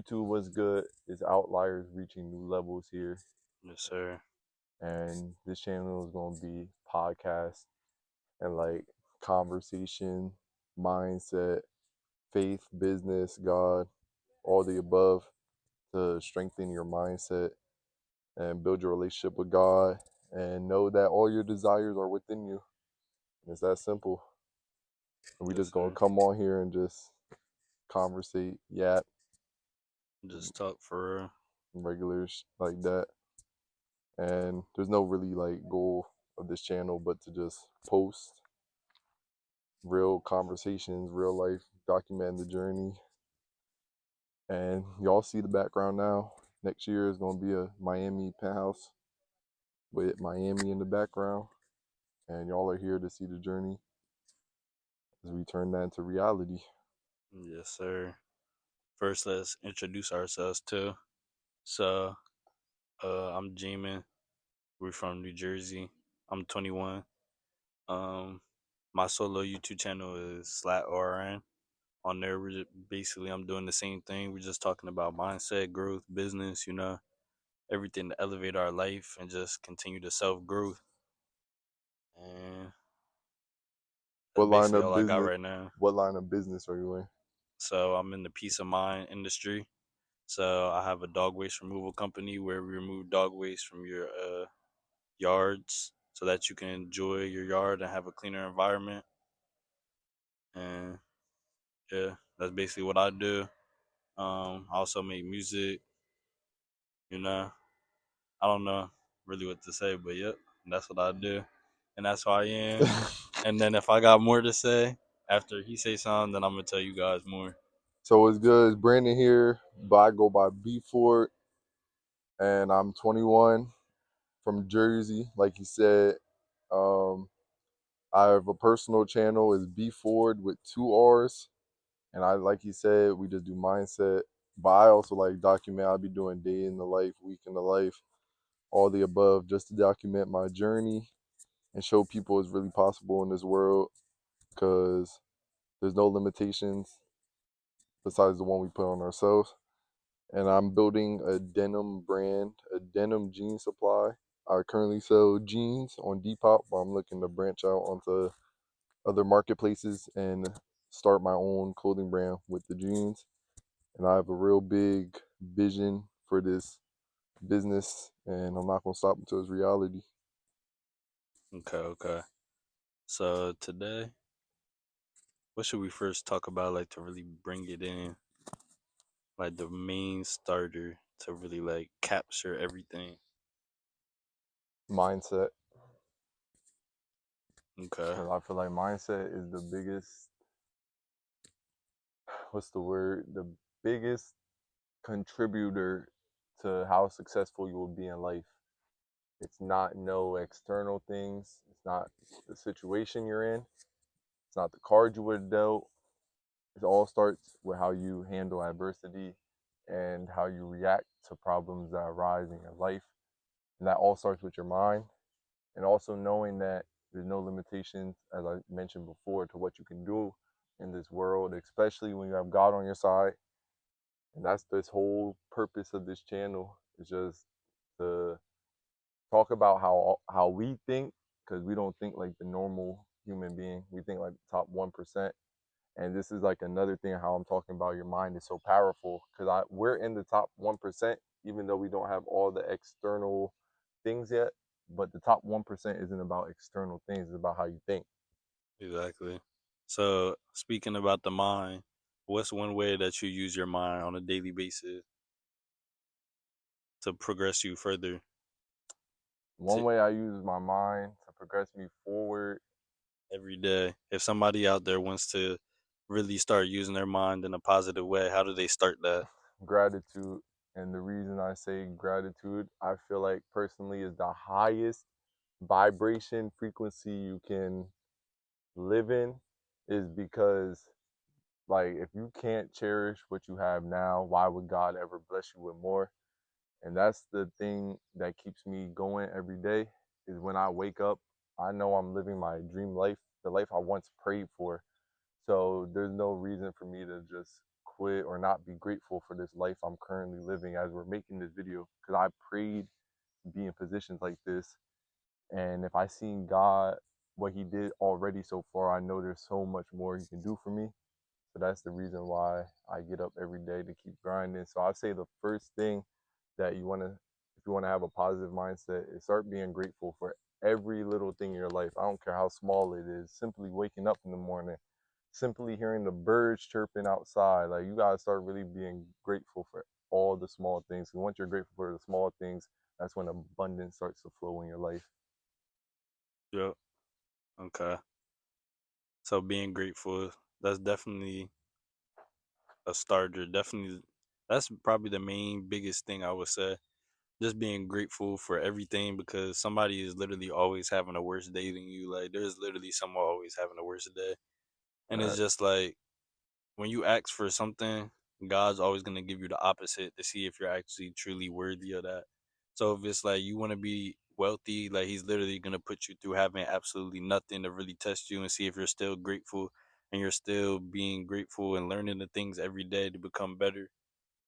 YouTube was good. It's outliers reaching new levels here. Yes, sir. And this channel is going to be podcast and like conversation, mindset, faith, business, God, all the above to strengthen your mindset and build your relationship with God and know that all your desires are within you. It's that simple. And we Yes, just gonna sir. come on here and just conversate, yap, Just talk for real. regulars like that. And there's no really like goal of this channel but to just post real conversations, real life, document the journey. And y'all see the background now. Next year is gonna be a Miami penthouse with Miami in the background. And y'all are here to see the journey as we turn that into reality. Yes, sir. First, let's introduce ourselves too. So, I'm Jamin. We're from New Jersey. I'm 21. Um, my solo YouTube channel is /ORN. On there, basically I'm doing the same thing. We're just talking about mindset, growth, business. Everything to elevate our life and just continue to self growth. And that's What line basically of all I got business? right now. What line of business are you in? So I'm in the peace of mind industry. So I have a dog waste removal company where we remove dog waste from your yards so that you can enjoy your yard and have a cleaner environment. And yeah, that's basically what I do. I also make music. You know, I don't know really what to say, but yep, that's what I do, and that's who I am. And then if I got more to say after he say something, then I'm gonna tell you guys more. So what's good? It's Brandon here, but I go by B Ford, and I'm 21 from Jersey. Like you said, um, I have a personal channel. Is B Ford with two R's, and I like you said, we just do mindset. But I also like document. I'll be doing day in the life, week in the life, all the above, just to document my journey and show people it's really possible in this world. Because there's no limitations besides the one we put on ourselves. And I'm building a denim brand, a denim jean supply. I currently sell jeans on Depop, but I'm looking to branch out onto other marketplaces and start my own clothing brand with the jeans. And I have a real big vision for this business, and I'm not gonna stop until it's reality. Okay, okay. So today, what should we first talk about, like to really bring it in, like the main starter to really like capture everything? Mindset. Okay, Because I feel like mindset is the biggest, what's the word? The biggest contributor to how successful you will be in life. It's not no external things. It's not the situation you're in. It's not the cards you would have dealt. It all starts with how you handle adversity and how you react to problems that arise in your life. And that all starts with your mind. And also knowing that there's no limitations, as I mentioned before, to what you can do in this world, especially when you have God on your side. And that's this whole purpose of this channel, is just to talk about how we think, because we don't think like the normal human being. We think like the top 1%. And this is like another thing how I'm talking about your mind is so powerful, because we're in the top 1%, even though we don't have all the external things yet. But the top 1% isn't about external things; it's about how you think. exactly. So speaking about the mind, what's one way that you use your mind on a daily basis to progress you further? One way I use my mind to progress me forward, Every day. If somebody out there wants to really start using their mind in a positive way, how do they start that? gratitude. And the reason I say gratitude, I feel like personally is the highest vibration frequency you can live in, is because like if you can't cherish what you have now, why would God ever bless you with more? And that's the thing that keeps me going every day, is when I wake up, I know I'm living my dream life, the life I once prayed for. So there's no reason for me to just quit or not be grateful for this life I'm currently living as we're making this video, because I prayed to be in positions like this. And if I seen God, what he did already so far, I know there's so much more he can do for me. So that's the reason why I get up every day to keep grinding. So I'd say the first thing that you want to, if you want to have a positive mindset, is start being grateful for every little thing in your life. I don't care how small it is. Simply waking up in the morning, simply hearing the birds chirping outside. Like, you gotta start really being grateful for all the small things. And once you're grateful for the small things, that's when abundance starts to flow in your life. Yep. Okay. So being grateful, that's definitely a starter. Definitely, that's probably the main biggest thing I would say. Just being grateful for everything because somebody is literally always having a worse day than you. Like there's literally someone always having a worse day, and it's Right. just like when you ask for something, God's always gonna give you the opposite to see if you're actually truly worthy of that. So if it's like you want to be wealthy, like He's literally gonna put you through having absolutely nothing to really test you and see if you're still grateful and you're still being grateful and learning the things every day to become better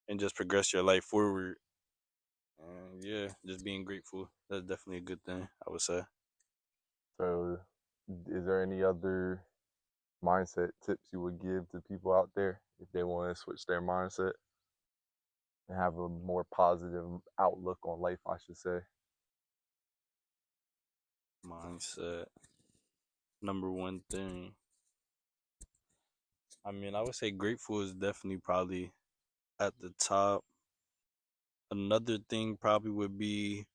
and just progress your life forward. And yeah, just being grateful. That's definitely a good thing, I would say. So, is there any other mindset tips you would give to people out there if they want to switch their mindset and have a more positive outlook on life, I should say? Mindset. Number one thing. I mean, I would say grateful is definitely probably at the top. Another thing probably would be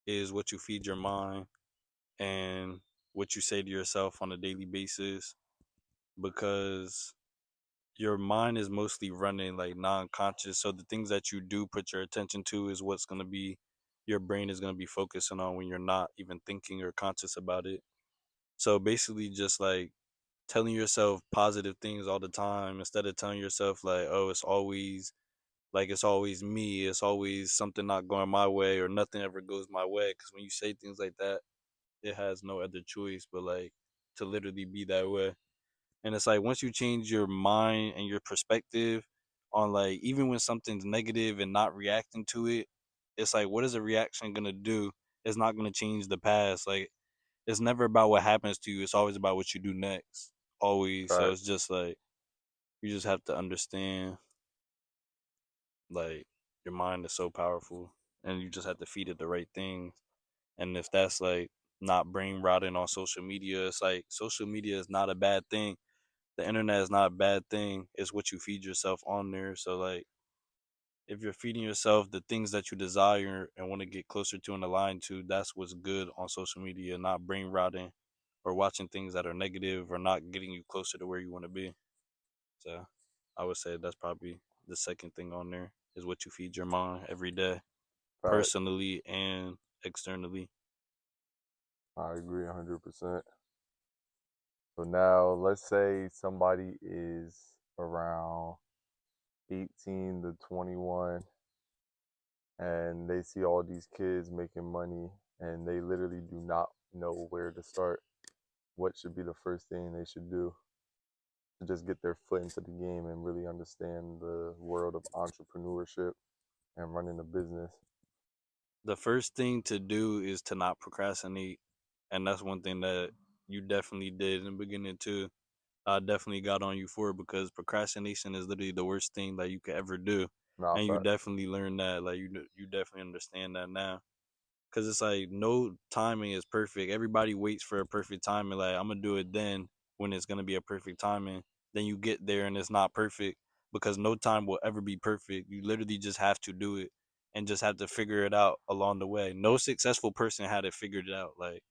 is what you feed your mind and what you say to yourself on a daily basis because your mind is mostly running like non-conscious, so the things that you do put your attention to is what's going to be your brain is going to be focusing on when you're not even thinking or conscious about it. So basically just like telling yourself positive things all the time instead of telling yourself like, oh, it's always me, it's always something not going my way or nothing ever goes my way, because when you say things like that, it has no other choice but like to literally be that way. And it's like once you change your mind and your perspective on like even when something's negative and not reacting to it, it's like what is a reaction gonna do? It's not gonna change the past. Like it's never about what happens to you, it's always about what you do next. Always. So it's Facts. just like you just have to understand like your mind is so powerful and you just have to feed it the right things. And if that's like not brain rotting on social media, it's like social media is not a bad thing. The internet is not a bad thing. It's what you feed yourself on there. So like if you're feeding yourself the things that you desire and want to get closer to and aligned to, that's what's good on social media, not brain rotting or watching things that are negative or not getting you closer to where you want to be. So I would say that's probably the second thing on there is what you feed your mind every day, Facts. personally and externally. I agree 100%. So now let's say somebody is around 18 to 21 and they see all these kids making money and they literally do not know where to start. What should be the first thing they should do to just get their foot into the game and really understand the world of entrepreneurship and running a business? The first thing to do is to not procrastinate. And that's one thing that you definitely did in the beginning too. I definitely got on you for it because procrastination is literally the worst thing that you could ever do. Nah, And you facts. definitely learned that. Like you definitely understand that now. Cause it's like no timing is perfect. Everybody waits for a perfect timing. Like I'm gonna do it then when it's gonna be a perfect timing. Then you get there and it's not perfect because no time will ever be perfect. You literally just have to do it and just have to figure it out along the way. No successful person had it figured out. Like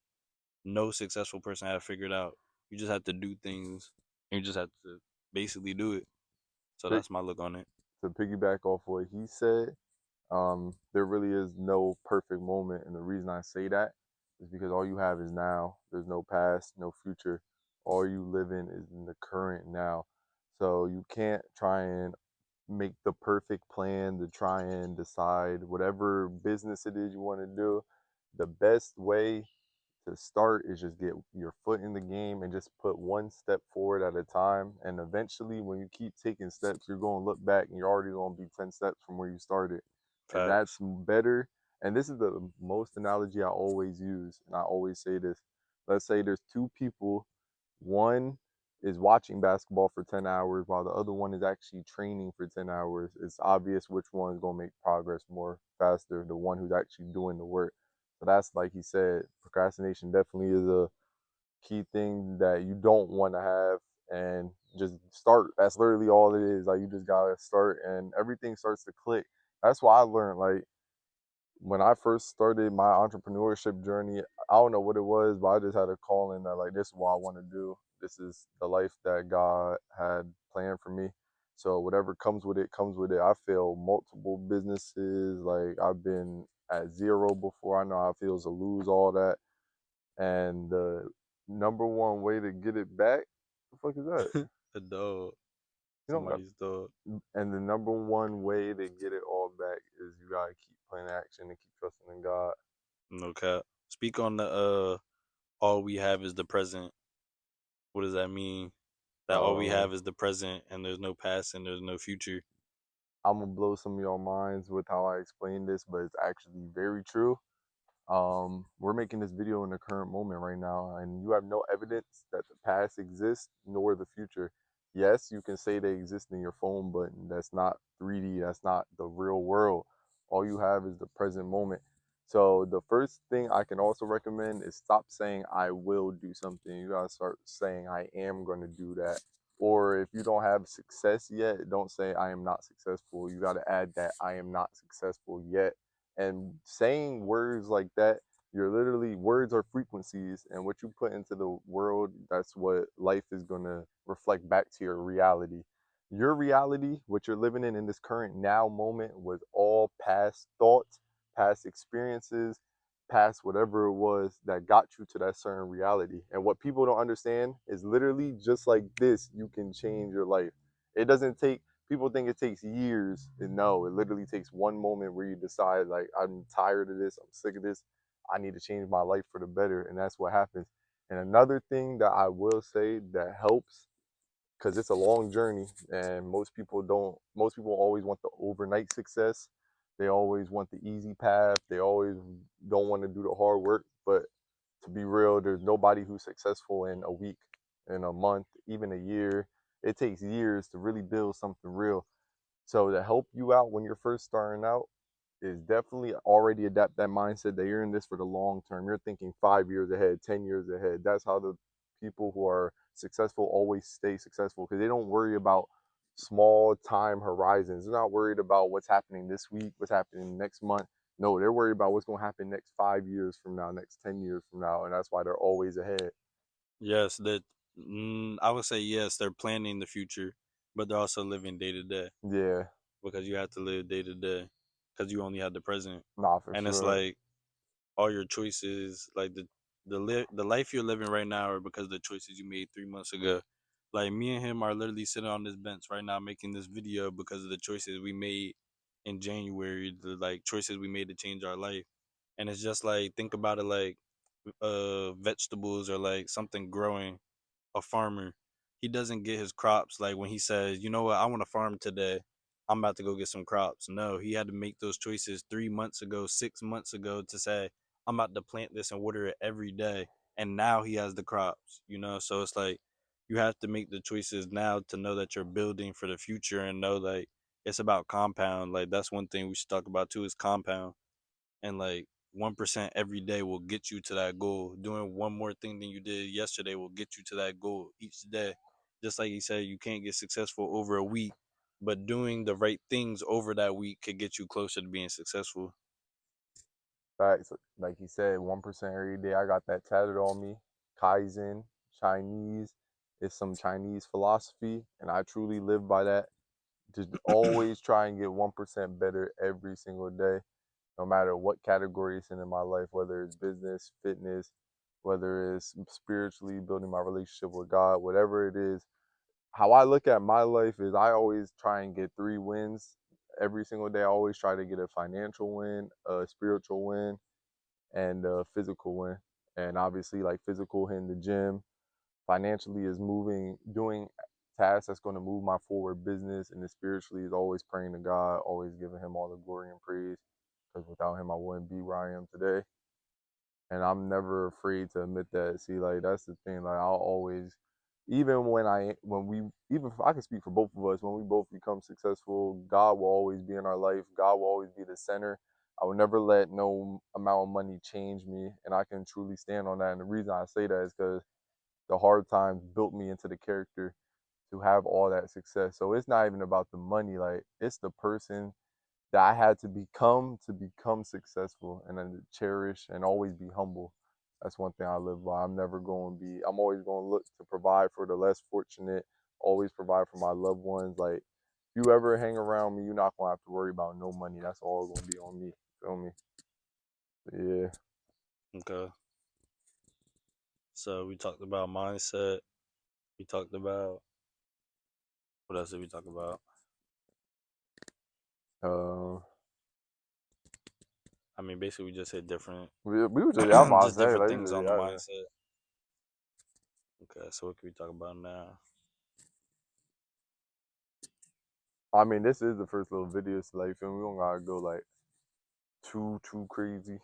no successful person had it figured out. You just have to do things. And you just have to basically do it. So Pick, that's my look on it. to piggyback off what he said, there really is no perfect moment. And the reason I say that is because all you have is now. There's no past, no future. All you live in is in the current now. So you can't try and make the perfect plan to try and decide whatever business it is you want to do. The best way to start is just get your foot in the game and just put one step forward at a time. And eventually, when you keep taking steps, you're going to look back and you're already going to be 10 steps from where you started. And that's Facts. better. And this is the most analogy I always use. And I always say this. Let's say there's two people, one is watching basketball for 10 hours while the other one is actually training for 10 hours. It's obvious which one is going to make progress more faster, the one who's actually doing the work. So that's like he said, procrastination definitely is a key thing that you don't want to have, and just start. That's literally all it is. Like you just gotta start and everything starts to click. That's why I learned like when I first started my entrepreneurship journey, I don't know what it was, but I just had a calling that like this is what I want to do. This is the life that God had planned for me. So whatever comes with it, comes with it. I failed multiple businesses. Like I've been at zero before. I know how it feels to lose all that. And the number one way to get it back, the fuck is that? A dog. You don't got. Somebody's dog. And the number one way to get it all back is you gotta keep playing action and keep trusting in God. No cap. Speak on the all we have is the present. What does that mean? That all we Um, have is the present and there's no past and there's no future. I'm gonna blow some of y'all minds with how I explain this, but it's actually very true. We're making this video in the current moment right now, and you have no evidence that the past exists nor the future. Yes, you can say they exist in your phone, but that's not 3D. That's not the real world. All you have is the present moment. So the first thing I can also recommend is stop saying I will do something. You gotta start saying I am gonna do that. Or if you don't have success yet, don't say I am not successful. You gotta add that I am not successful yet. And saying words like that, you're literally, words are frequencies, and what you put into the world, that's what life is going to reflect back to your reality. Your reality, what you're living in this current now moment, was all past thoughts, past experiences, past whatever it was that got you to that certain reality. And what people don't understand is literally just like this, you can change your life. It doesn't take, people think it takes years, and no, it literally takes one moment where you decide like I'm tired of this, I'm sick of this, I need to change my life for the better, and that's what happens. And another thing that I will say that helps, because it's a long journey and most people always want the overnight success, they always want the easy path, they always don't want to do the hard work. But to be real, there's nobody who's successful in a week, in a month, even a year. It takes years to really build something real. So to help you out when you're first starting out is definitely already adapt that mindset that you're in this for the long term. You're thinking 5 years ahead, 10 years ahead. That's how the people who are successful always stay successful, because they don't worry about small time horizons. They're not worried about what's happening this week, what's happening next month. No, they're worried about what's going to happen next 5 years from now, next 10 years from now. And that's why they're always ahead. Yes, that I would say yes, they're planning the future, but they're also living day to day Yeah, because you have to live day to day because you only have the present. nah, for And it's sure. like all your choices, like the life you're living right now, are because of the choices you made 3 months ago. Like me and him are literally sitting on this bench right now making this video because of the choices we made in January, the like choices we made to change our life. And it's just like think about it like vegetables or like something growing. A farmer, he doesn't get his crops like when he says, you know what, I want to farm today, I'm about to go get some crops. No, he had to make those choices 3 months ago, 6 months ago to say, I'm about to plant this and water it every day. And now he has the crops, you know? So it's like you have to make the choices now to know that you're building for the future and know like it's about compound. Like that's one thing we should talk about too is compound. And like 1% every day will get you to that goal. Doing one more thing than you did yesterday will get you to that goal each day. Just like he said, you can't get successful over a week, but doing the right things over that week could get you closer to being successful. Facts. Like he said, 1% every day. I got that tatted on me. Kaizen, Chinese. It's some Chinese philosophy, and I truly live by that. Just always try and get 1% better every single day, no matter what category it's in my life, whether it's business, fitness, whether it's spiritually building my relationship with God, whatever it is. How I look at my life is I always try and get 3 wins every single day. I always try to get a financial win, a spiritual win, and a physical win. And obviously, like physical, hitting the gym, financially is moving, doing tasks that's going to move my forward business, and then spiritually is always praying to God, always giving Him all the glory and praise, because without Him, I wouldn't be where I am today. And I'm never afraid to admit that. See, like that's the thing. Like I'll always, even when we, even if I can speak for both of us, when we both become successful, God will always be in our life. God will always be the center. I will never let no amount of money change me, and I can truly stand on that. And the reason I say that is because the hard times built me into the character to have all that success. So it's not even about the money, like it's the person that I had to become successful, and then to cherish and always be humble. That's one thing I live by. I'm always going to look to provide for the less fortunate, always provide for my loved ones. Like if you ever hang around me, you're not going to have to worry about no money. That's all going to be on me. Feel me? Yeah. Okay. So we talked about mindset. We talked about what else did we talk about? Uh, I mean, basically, we just hit different, we were just, I'm about to just say, different like, things on the mindset. Okay, so what can we talk about now? I mean, this is the first little video, so like, feel me? We don't gotta go like too crazy.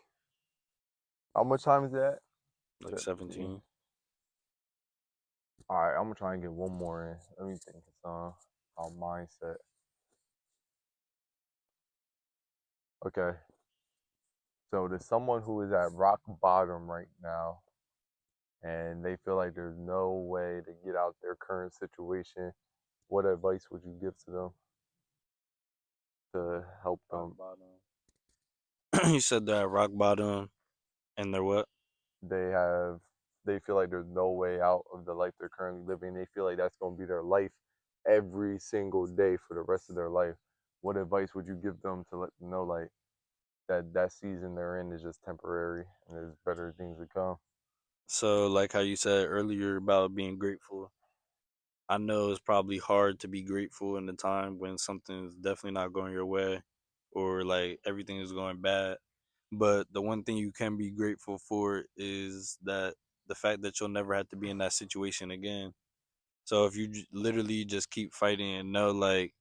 How much time is that? Like 17. 17. All right, I'm gonna try and get one more in. Let me think. It's our mindset. Okay, so there's someone who is at rock bottom right now, and they feel like there's no way to get out their current situation. What advice would you give to them to help Rock them? bottom. You said that rock bottom, and they're what? They have, they feel like there's no way out of the life they're currently living. They feel like that's gonna be their life every single day for the rest of their life. What advice would you give them to let them know like that season they're in is just temporary and there's better things to come? So, like how you said earlier about being grateful, I know it's probably hard to be grateful in the time when something's definitely not going your way or like everything is going bad. But the one thing you can be grateful for is that the fact that you'll never have to be in that situation again. So if you literally just keep fighting and know, like,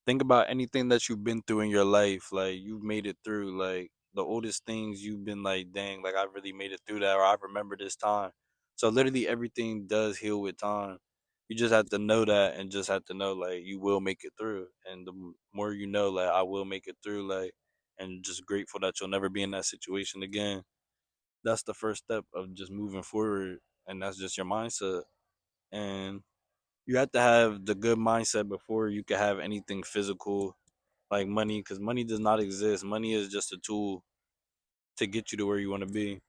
think about anything that you've been through in your life, like you've made it through, like the oldest things you've been like, dang, like I really made it through that, or I remember this time. So literally everything does heal with time. You just have to know that and just have to know like you will make it through. And the more you know, like I will make it through, like, and just grateful that you'll never be in that situation again. That's the first step of just moving forward, and that's just your mindset. And you have to have the good mindset before you can have anything physical like money, because money does not exist. Money is just a tool to get you to where you want to be.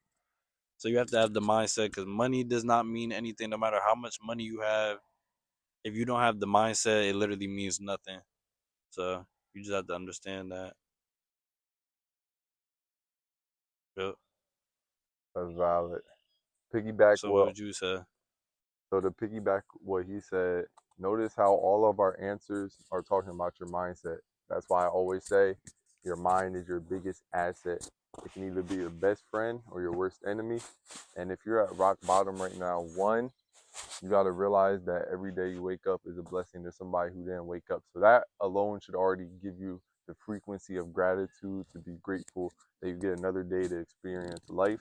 So you have to have the mindset, because money does not mean anything no matter how much money you have. If you don't have the mindset, it literally means nothing. So you just have to understand that. Yep. That's valid. Piggyback So what what would you say? So to piggyback what he said, notice how all of our answers are talking about your mindset. That's why I always say your mind is your biggest asset. It can either be your best friend or your worst enemy. And if you're at rock bottom right now, one, you got to realize that every day you wake up is a blessing to somebody who didn't wake up. So that alone should already give you the frequency of gratitude to be grateful that you get another day to experience life.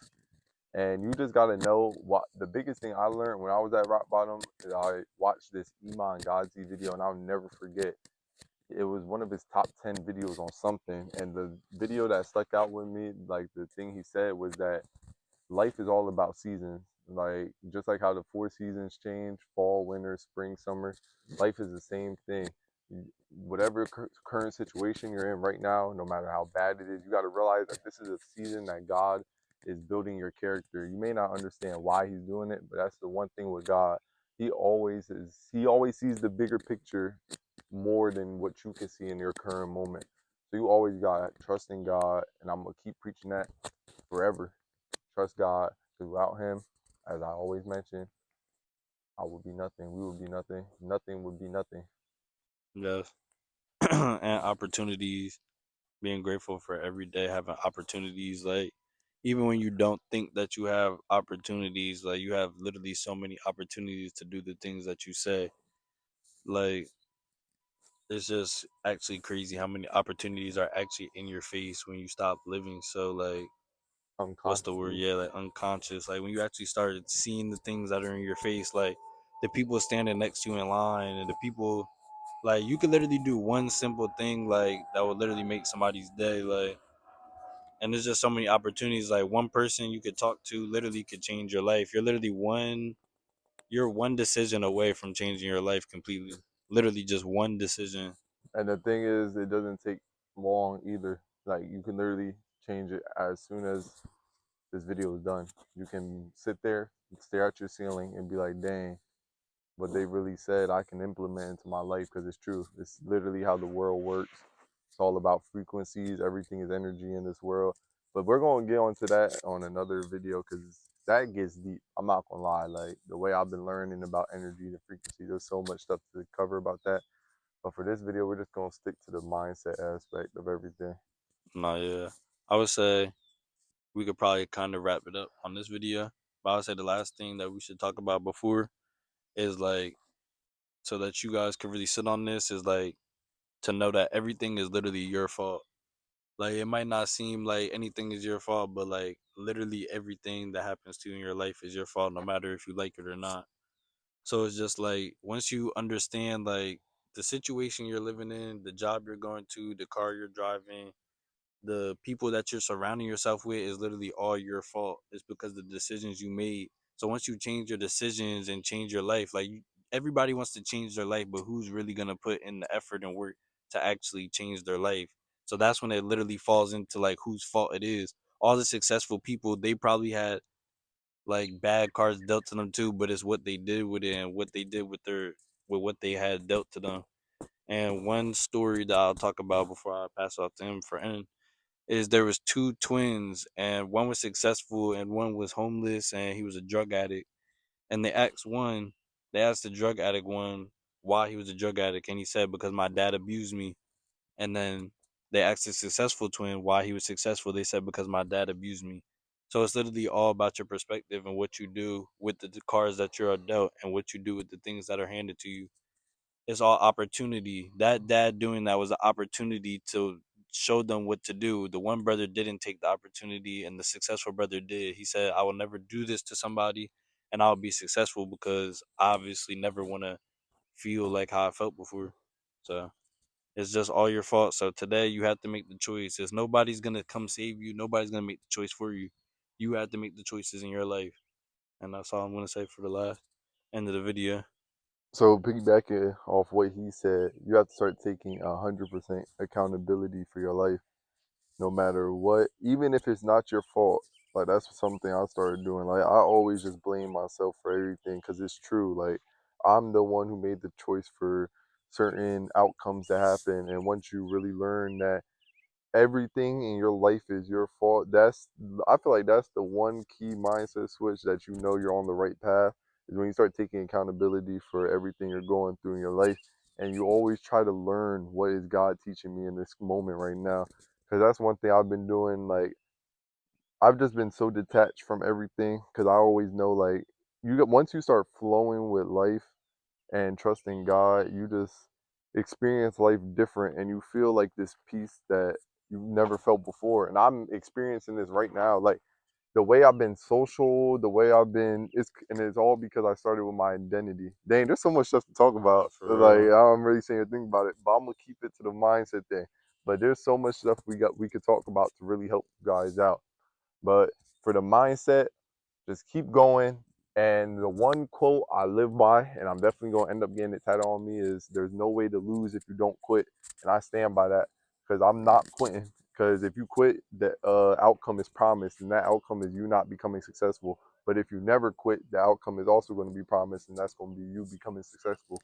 And you just gotta know what the biggest thing I learned when I was at rock bottom is I watched this Iman Ghazi video and I'll never forget. It was one of his top 10 videos on something. And the video that stuck out with me, like the thing he said was that life is all about seasons. Like just like how the four seasons change, fall, winter, spring, summer, life is the same thing. Whatever current situation you're in right now, no matter how bad it is, you got to realize that this is a season that God is building your character. You may not understand why he's doing it, but that's the one thing with God. He always sees the bigger picture more than what you can see in your current moment. So you always got trust in God, and I'm gonna keep preaching that forever. Trust God. Without him, as I always mention, I would be nothing. We would be nothing. Nothing would be nothing. Yes. And opportunities, being grateful for every day having opportunities. Like even when you don't think that you have opportunities, like you have literally so many opportunities to do the things that you say. Like it's just actually crazy how many opportunities are actually in your face when you stop living. So like what's the word? unconsciously. Yeah, like unconscious. Like when you actually started seeing the things that are in your face, like the people standing next to you in line and the people like you could literally do one simple thing like that would literally make somebody's day. Like and there's just so many opportunities. Like one person you could talk to literally could change your life. You're one decision away from changing your life completely. Literally just one decision. And the thing is, it doesn't take long either. Like you can literally change it as soon as this video is done. You can sit there, stare at your ceiling, and be like, "Dang, what they really said, I can implement into my life because it's true. It's literally how the world works. It's all about frequencies. Everything is energy in this world." But we're gonna get onto that on another video because that gets deep. I'm not gonna lie. Like the way I've been learning about energy and frequency, there's so much stuff to cover about that. But for this video, we're just gonna stick to the mindset aspect of everything. No, yeah. I would say we could probably kind of wrap it up on this video. But I would say the last thing that we should talk about before is like so that you guys can really sit on this is like to know that everything is literally your fault. Like it might not seem like anything is your fault, but like literally everything that happens to you in your life is your fault, no matter if you like it or not. So it's just like once you understand like the situation you're living in, the job you're going to, the car you're driving, the people that you're surrounding yourself with is literally all your fault. It's because the decisions you made. So once you change your decisions and change your life, like everybody wants to change their life, but who's really gonna put in the effort and work to actually change their life? So that's when it literally falls into like whose fault it is. All the successful people, they probably had like bad cards dealt to them too, but it's what they did with it and what they did with what they had dealt to them. And one story that I'll talk about before I pass off to him for end is there was two twins and one was successful and one was homeless and he was a drug addict. And they asked the drug addict one why he was a drug addict and he said because my dad abused me. And then they asked the successful twin why he was successful. They said because my dad abused me. So it's literally all about your perspective and what you do with the cards that you're dealt and what you do with the things that are handed to you. It's all opportunity. That dad doing that was an opportunity to show them what to do. The one brother didn't take the opportunity, and the successful brother did. He said, "I will never do this to somebody, and I'll be successful because I obviously never want to feel like how I felt before." So it's just all your fault. So today you have to make the choices. Nobody's gonna come save you. Nobody's gonna make the choice for you. You have to make the choices in your life, and that's all I'm gonna say for the last end of the video. So piggybacking off what he said, you have to start taking 100% accountability for your life, no matter what, even if it's not your fault. Like that's something I started doing. Like I always just blame myself for everything because it's true. Like I'm the one who made the choice for certain outcomes to happen, and once you really learn that everything in your life is your fault, I feel like that's the one key mindset switch that you know you're on the right path is when you start taking accountability for everything you're going through in your life, and you always try to learn what is God teaching me in this moment right now, because that's one thing I've been doing. Like I've just been so detached from everything because I always know like once you start flowing with life and trusting God, you just experience life different and you feel like this peace that you've never felt before. And I'm experiencing this right now. Like the way I've been social, the way I've been, it's all because I started with my identity. Dang, there's so much stuff to talk Nah, about. for Like real. I'm really saying a thing about it, but I'm gonna keep it to the mindset thing. But there's so much stuff we could talk about to really help you guys out. But for the mindset, just keep going. And the one quote I live by, and I'm definitely gonna end up getting it tattooed on me, is "There's no way to lose if you don't quit," and I stand by that because I'm not quitting. Because if you quit, the outcome is promised, and that outcome is you not becoming successful. But if you never quit, the outcome is also going to be promised, and that's going to be you becoming successful.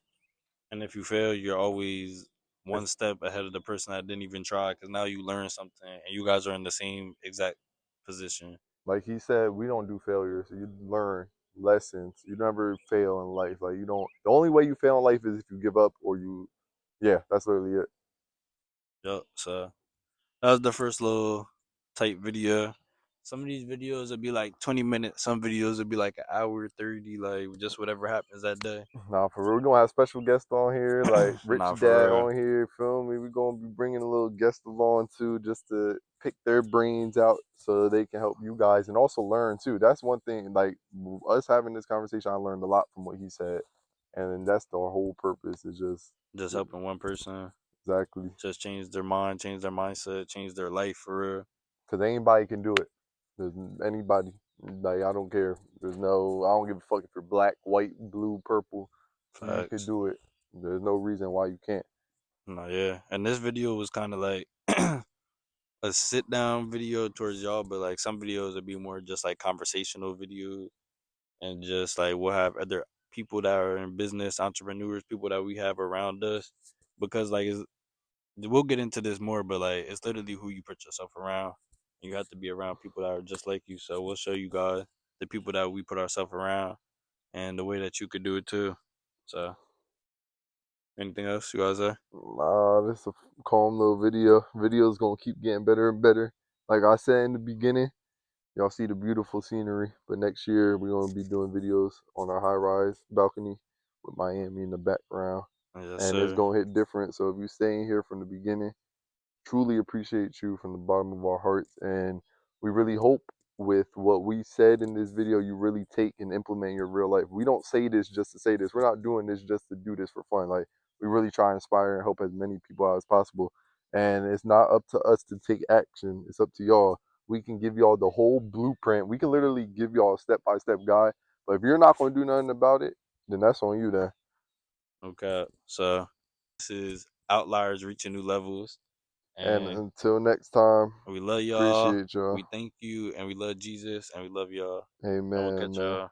And if you fail, you're always one It's step ahead of the person that didn't even try because now you learn something and you guys are in the same exact position. like he said, we don't do failures. You learn lessons. You never fail in life. Like you don't. The only way you fail in life is if you give up or you. Yeah, that's literally it. Yep. So that was the first little type video. some of these videos will be like 20 minutes. Some videos will be like an hour 30. Like just whatever happens that day. Nah, for real. We're gonna have special guests on here, like Rich Nah, Dad for real. on here, feel me? We're gonna be bringing a little guest along too, just to pick their brains out so they can help you guys and also learn too. That's one thing, like us having this conversation, I learned a lot from what he said. And that's the whole purpose, is just Just helping one person exactly. just change their mind, change their mindset, change their life for real. Because anybody can do it. There's anybody. Like, I don't care. I don't give a fuck if you're black, white, blue, purple. You could Facts. do it. There's no reason why you can't. No, yeah. And this video was kind of like a sit down video towards y'all, but like some videos would be more just like conversational videos and just like we'll have other people that are in business, entrepreneurs, people that we have around us. Because like we'll get into this more, but like it's literally who you put yourself around. You have to be around people that are just like you. So we'll show you guys the people that we put ourselves around and the way that you could do it too. So anything else you guys say? This is a calm little video. Video's gonna keep getting better and better. Like I said in the beginning, y'all see the beautiful scenery, but next year we're gonna be doing videos on our high rise balcony with Miami in the background. Yes, And it's sir. gonna hit different. So if you're staying here from the beginning, truly appreciate you from the bottom of our hearts. And we really hope with what we said in this video, you really take and implement in your real life. We don't say this just to say this. We're not doing this just to do this for fun. Like, we really try and inspire and help as many people out as possible. And it's not up to us to take action. It's up to y'all. We can give y'all the whole blueprint. We can literally give y'all a step-by-step guide. But if you're not going to do nothing about it, then that's on you then. Okay. So this is Outliers Reaching New Levels. And And until next time, we love y'all. appreciate y'all. We thank you and we love Jesus and we love y'all. And we'll Amen, catch man. y'all